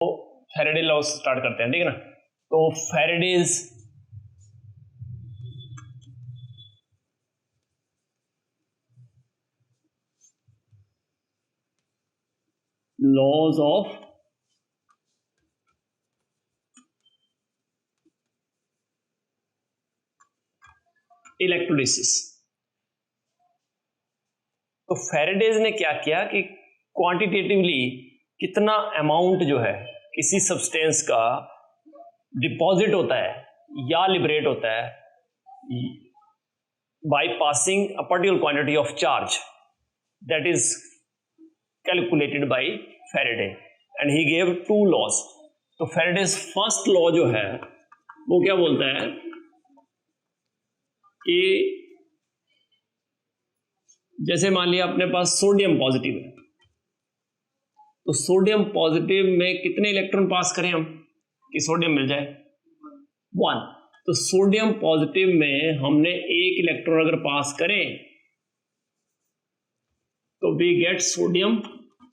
तो Faraday law start करते हैं, ठीक है ना। तो फैराडेज लॉज ऑफ इलेक्ट्रोलिसिस। तो फैराडेज ने क्या किया कि क्वांटिटेटिवली कितना अमाउंट जो है किसी सब्सटेंस का डिपॉजिट होता है या लिबरेट होता है by passing a particular quantity of charge, that is calculated by Faraday and he gave two laws. तो फैराडेज फर्स्ट लॉ जो है वो क्या बोलता है कि जैसे मान लिया अपने पास सोडियम पॉजिटिव है, तो सोडियम पॉजिटिव में कितने इलेक्ट्रॉन पास करें हम कि सोडियम मिल जाए? 1। तो सोडियम पॉजिटिव में हमने एक इलेक्ट्रॉन अगर पास करें तो वी गेट सोडियम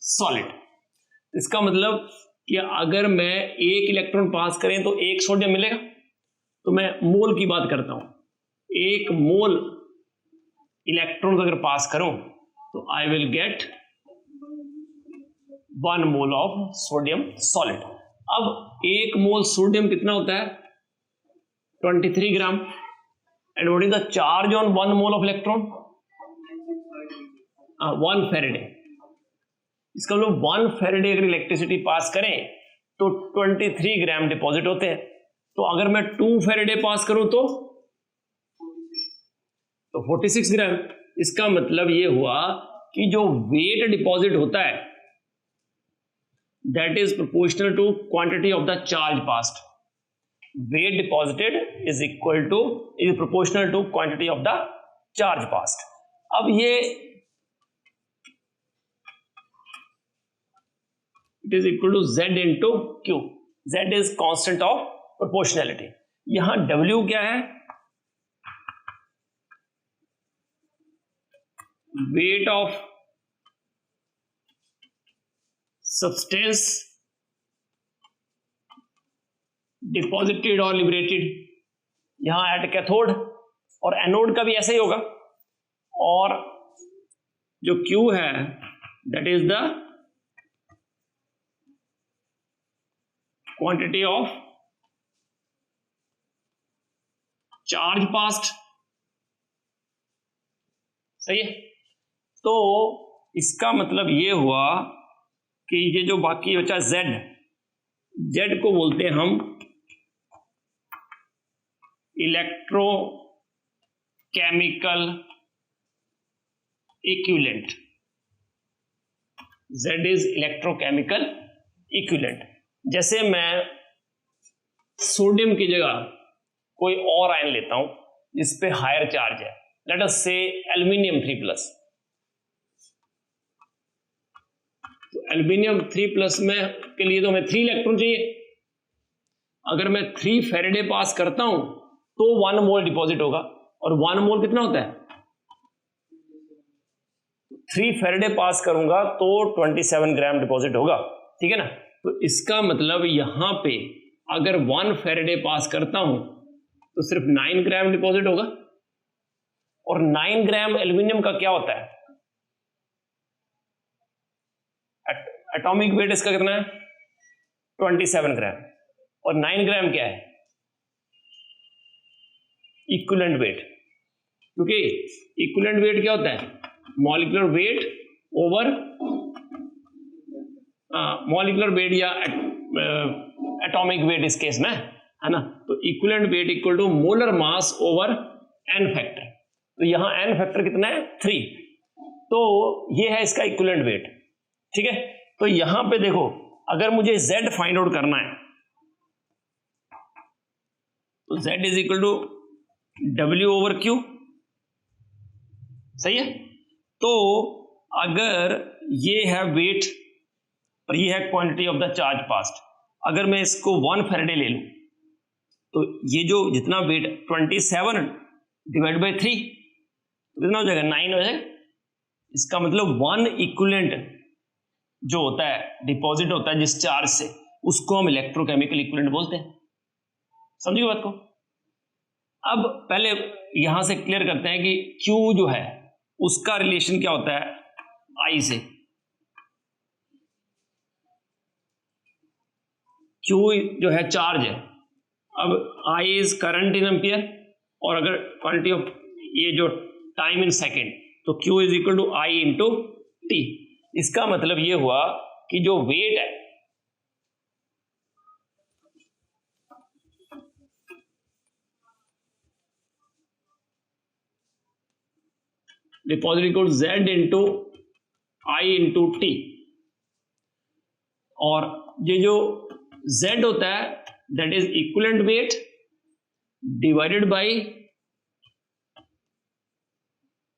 सॉलिड। इसका मतलब कि अगर मैं एक इलेक्ट्रॉन पास करें तो एक सोडियम मिलेगा। तो मैं मोल की बात करता हूं, एक मोल इलेक्ट्रॉन अगर पास करूं तो I will get 1 mole of sodium solid. अब एक मोल सोडियम कितना होता है? 23 gram. And what is the charge on 1 mole of electron? 1 Faraday. इसका मतलब 1 फैराडे अगर इलेक्ट्रिसिटी पास करें तो 23 ग्राम डिपॉजिट होते हैं। तो अगर मैं 2 फैराडे पास करूं तो 46 ग्राम। इसका मतलब ये हुआ कि जो वेट डिपॉजिट होता है that is proportional to quantity of the charge passed. Weight deposited is equal to is proportional to quantity of the charge passed. अब ये it is equal to Z into Q। Z is constant of proportionality. यहां W क्या है? Weight of substance deposited और liberated, यहां at cathode, और anode का भी ऐसा ही होगा। और जो Q है that is the quantity of charge passed. सही है। तो इसका मतलब ये हुआ कि ये जो बाकी बचा Z को बोलते हैं हम electrochemical equivalent. Z is electrochemical equivalent. जैसे मैं सोडियम की जगह कोई और आयन लेता हूं जिस पे हायर चार्ज है, लेट अस से एल्यूमिनियम 3+। तो एल्यूमिनियम 3+ में के लिए तो हमें 3 इलेक्ट्रॉन चाहिए। अगर मैं 3 फैराडे पास करता हूं तो 1 मोल डिपॉजिट होगा। और 1 मोल कितना होता है? 3 फैराडे पास करूंगा तो 27 ग्राम डिपॉजिट होगा, ठीक है ना। तो इसका मतलब यहां पे अगर 1 फैराडे पास करता हूं तो सिर्फ 9 ग्राम डिपॉजिट होगा। और 9 ग्राम एल्यूमिनियम का क्या होता है? एटॉमिक वेट इसका कितना है? 27 ग्राम। और 9 ग्राम क्या है? Equivalent weight. क्योंकि इक्विवेलेंट वेट क्या होता है? Molecular weight over molecular weight या एटॉमिक वेट इस केस में, है ना। तो equivalent weight equal to molar mass over n factor. तो यहां n फैक्टर कितना है? 3। तो ये है इसका इक्विवेलेंट वेट, ठीक है। तो यहां पे देखो, अगर मुझे Z फाइंड आउट करना है तो Z is equal to W over Q। सही है। तो अगर ये है वेट और ये है quantity of the charge passed, अगर मैं इसको 1 फैराडे ले लूं तो ये जो जितना वेट 27 डिवाइड बाई 3 कितना हो जाएगा? 9 हो जाएगा। इसका मतलब 1 इक्विवेलेंट जो होता है डिपॉजिट होता है जिस चार्ज से, उसको हम इलेक्ट्रोकेमिकल इक्विवेलेंट बोलते हैं। समझिए बात को। अब पहले यहां से क्लियर करते हैं कि Q जो है उसका रिलेशन क्या होता है I से। Q जो है चार्ज है, अब I is current in ampere, और अगर क्वांटिटी ऑफ ये जो टाइम इन सेकेंड, तो Q is equal to I into T. इसका मतलब ये हुआ कि जो वेट है deposit equal Z into I into T, और ये जो Z होता है that is equivalent weight divided by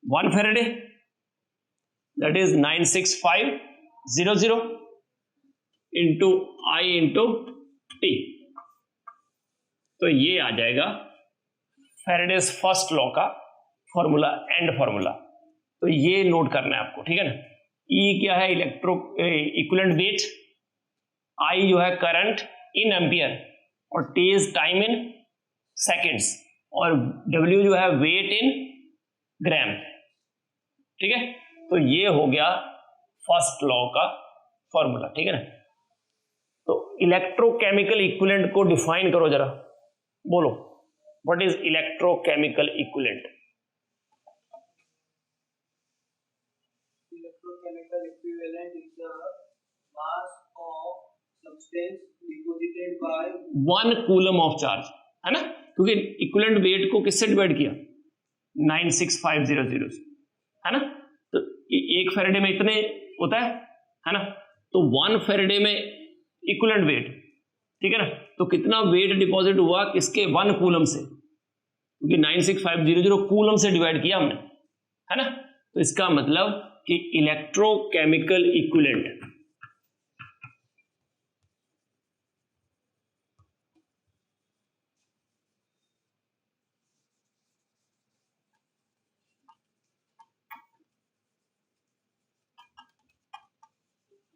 1 Faraday, that is 96500 into I into T. तो ये आ जाएगा फैराडेज फर्स्ट लॉ का फॉर्मूला, एंड फॉर्मूला। तो ये नोट करना है आपको, ठीक है ना। E क्या है, इक्विवेलेंट वेट, I जो है करंट इन एम्पियर, और T is time in seconds, और W जो है वेट इन ग्राम, ठीक है। तो ये हो गया फर्स्ट लॉ का फॉर्मूला, ठीक है ना। तो इलेक्ट्रोकेमिकल इक्विवेलेंट को डिफाइन करो जरा, बोलो what is electrochemical equivalent. Electrochemical equivalent is the mass of substance deposited by 1 coulomb of charge, है ना, क्योंकि इक्विवेलेंट वेट को किससे डिवाइड किया, 96500 से, है ना। तो एक फैराडे में इतने होता है ना। तो 1 फैराडे में इक्विवेलेंट वेट, ठीक है ना। तो कितना वेट डिपॉजिट हुआ किसके, 1 कूलम से, क्योंकि 96500 कूलम से डिवाइड किया हमने, है ना। तो इसका मतलब कि electrochemical equivalent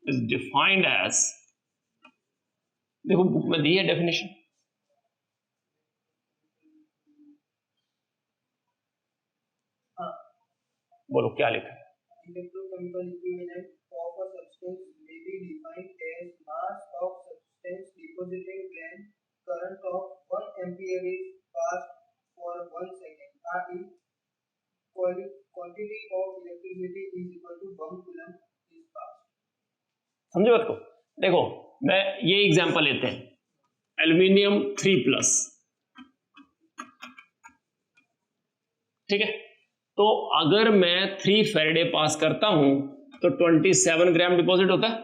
is defined as, देखो बुक में दी है डेफिनेशन, बोलो क्या लिखा है। electrochemical equivalent of a substance may be defined as mass of substance deposited when current of 1 ampere is passed for 1 second, i.e. quantity of electricity is equal to 1 coulomb is passed। समझे बात को। देखो मैं ये example लेते हैं, aluminium 3+, ठीक है। तो अगर मैं 3 फैराडे पास करता हूं तो 27 ग्राम डिपॉजिट होता है,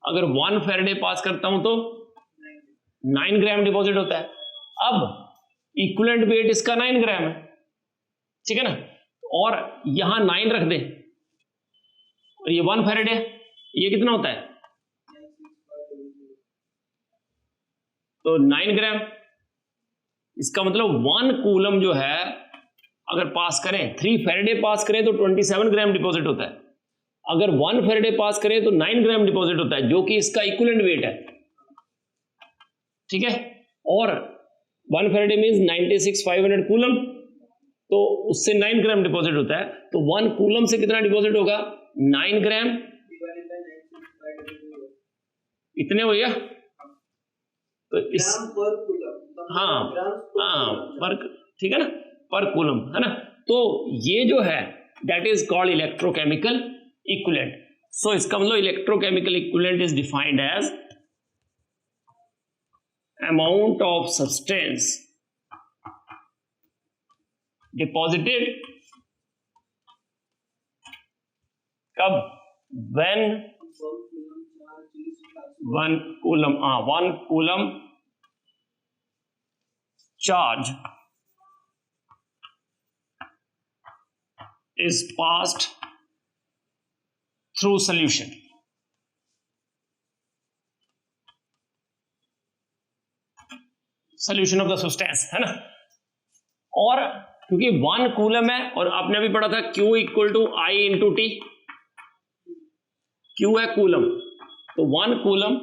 अगर 1 फैराडे पास करता हूं तो 9 ग्राम डिपॉजिट होता है। अब इक्विवेलेंट वेट इसका 9 ग्राम है, ठीक है ना, और यहां 9 रख दें, और ये 1 फैराडे, ये कितना होता है, तो 9 ग्राम। इसका मतलब 1 कूलम जो है अगर पास करें, 3 फैराडे पास करें तो 27 ग्राम डिपॉजिट होता है, अगर 1 फैराडे पास करें तो 9 ग्राम डिपॉजिट होता है, जो कि इसका इक्विवेलेंट वेट है, ठीक है। और 1 फैराडे मींस 96,500 कूलम, तो उससे 9 ग्राम डिपॉजिट होता है। तो 1 कूलम से कितना डिपॉजिट होगा, 9 ग्राम, इतने हो गया। तो इस हाँ पर, ठीक है ना, पर कूलम, है ना। तो ये जो है that is called electrochemical equivalent. So इसका मतलब electrochemical equivalent is defined as amount of substance deposited कब, when 1 coulomb, 1 coulomb charge is passed through solution। solution of the substance, है ना। और क्योंकि 1 कूलम है, और आपने अभी पढ़ा था Q equal to I into t, Q है कूलम, तो 1 coulomb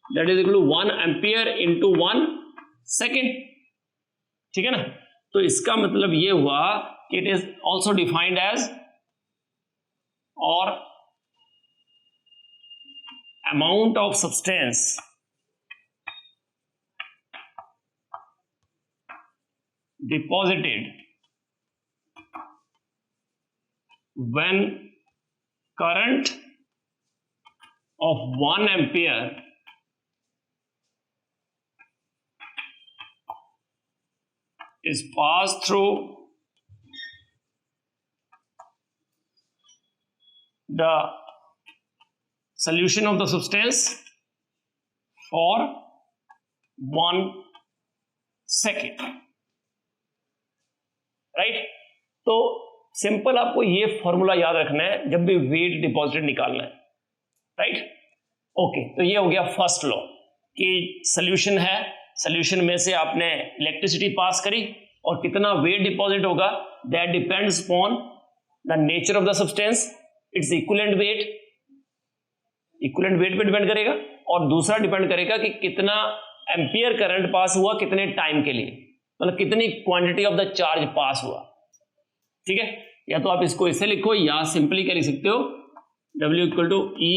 that is equal to 1 ampere into 1 second, ठीक है ना। तो इसका मतलब ये हुआ कि it is also defined as और amount of substance deposited when current of 1 ampere is passed through the solution of the substance for 1 second, right. तो सिंपल आपको ये फॉर्मूला याद रखना है जब भी वेट डिपॉजिटेड निकालना है, राइट। ओके, तो ये हो गया फर्स्ट लॉ कि सॉल्यूशन है, सॉल्यूशन में से आपने इलेक्ट्रिसिटी पास करी और कितना वेट डिपॉजिट होगा that depends upon the nature of the substance, its equivalent weight, equivalent weight पे डिपेंड करेगा, और दूसरा डिपेंड करेगा कि कितना एम्पियर करंट पास हुआ कितने टाइम के लिए, मतलब कितनी क्वांटिटी ऑफ द चार्ज पास हुआ, ठीक है। या तो आप इसको ऐसे लिखो या सिंपली क्या लिख सकते हो, W equal to E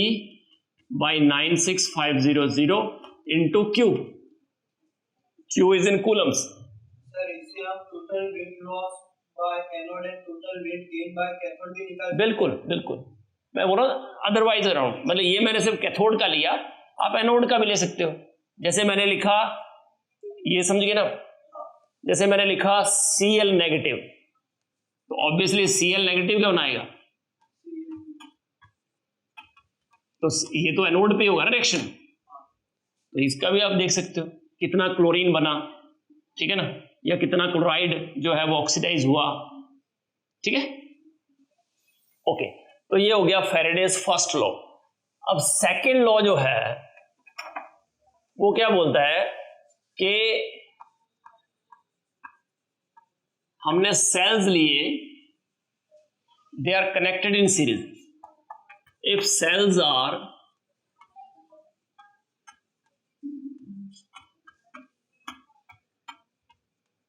by 96500 into Q, Q is in coulombs. Sir इससे आप total weight loss by anode and total weight gain by cathode भी निकाल, बिल्कुल बिल्कुल, मैं बोल रहा हूँ अदरवाइज अराउंड, मतलब ये मैंने सिर्फ कैथोड का लिया, आप एनोड का भी ले सकते हो। जैसे मैंने लिखा, ये समझ गए ना, जैसे मैंने लिखा Cl नेगेटिव, तो ऑब्वियसली Cl नेगेटिव क्या बनाएगा, तो ये तो एनोड पे होगा ना रिएक्शन, तो इसका भी आप देख सकते हो कितना क्लोरीन बना, ठीक है ना, या कितना क्लोराइड जो है वो ऑक्सीडाइज हुआ, ठीक है। ओके, तो ये हो गया फैराडेज फर्स्ट लॉ। अब सेकंड लॉ जो है वो क्या बोलता है कि हमने सेल्स लिए, they are connected in series, if cells are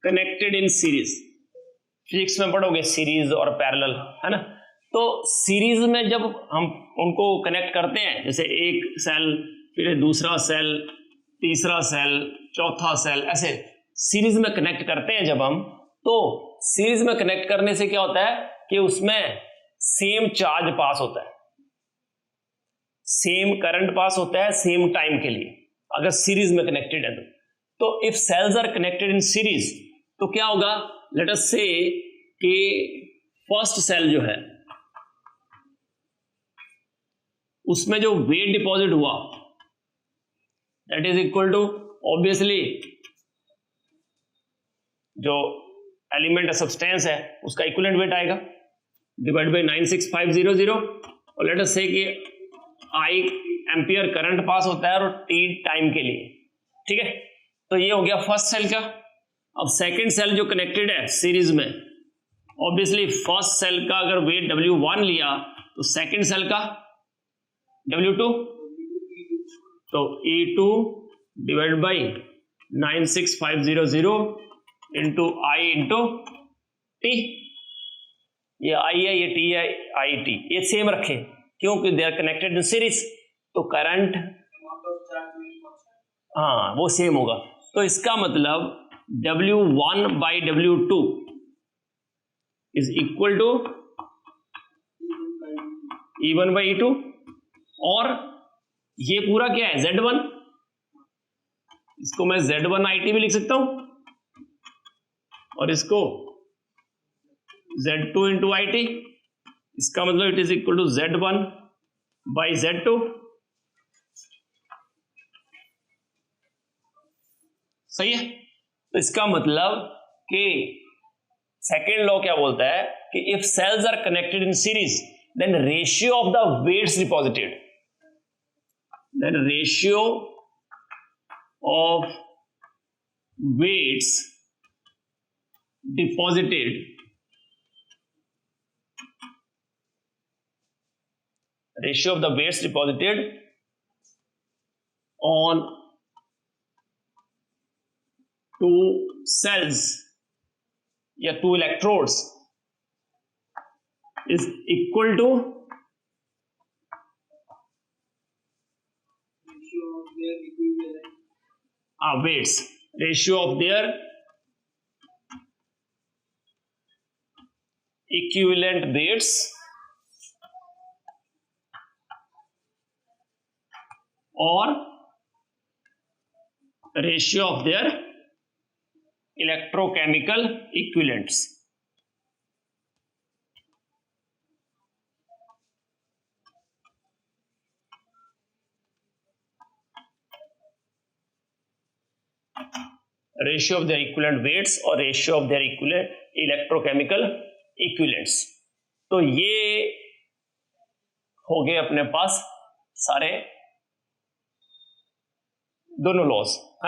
connected in series, physics में पढ़ोगे सीरीज और पैरेलल, है ना। तो सीरीज में जब हम उनको कनेक्ट करते हैं, जैसे एक सेल फिर दूसरा सेल तीसरा सेल चौथा सेल, ऐसे सीरीज में कनेक्ट करते हैं जब हम, तो सीरीज में कनेक्ट करने से क्या होता है कि उसमें सेम चार्ज पास होता है, सेम करंट पास होता है सेम टाइम के लिए, अगर सीरीज में कनेक्टेड है तो if cells are connected in series तो क्या होगा, लेट अस से कि फर्स्ट सेल जो है उसमें जो वेट डिपॉजिट हुआ that is equal to obviously जो एलिमेंट सब्सटेंस है उसका इक्विवेलेंट वेट आएगा डिवाइड बाय 96500, और लेट अस से कि I एम्पियर करंट पास होता है और T टाइम के लिए, ठीक है। तो ये हो गया फर्स्ट सेल का। अब सेकंड सेल जो कनेक्टेड है सीरीज में, ऑब्वियसली फर्स्ट सेल का अगर वेट W1 लिया तो सेकंड सेल का W2, तो E2 divide by 96500 into I into T, ये I है ये T है, IT ये सेम रखे क्योंकि they are connected in series, तो करंट हाँ वो सेम होगा। तो इसका मतलब W1 by W2 is equal to E1 by E2, और ये पूरा क्या है Z1, इसको मैं Z1 IT भी लिख सकता हूं, और इसको Z2 इंटू IT, इसका मतलब it is equal to Z1 by Z2, सही है। तो इसका मतलब कि सेकेंड लॉ क्या बोलता है कि if cells are connected in series then ratio of the weights deposited, then ratio of weights deposited ratio of the weights deposited on two cells या two electrodes is equal to weights, ratio of their equivalent weights or ratio of their electrochemical equivalents. Ratio of their equivalent weights और ratio of their equivalent electrochemical equivalents. तो ये हो गए अपने पास सारे दोनों laws, है ना।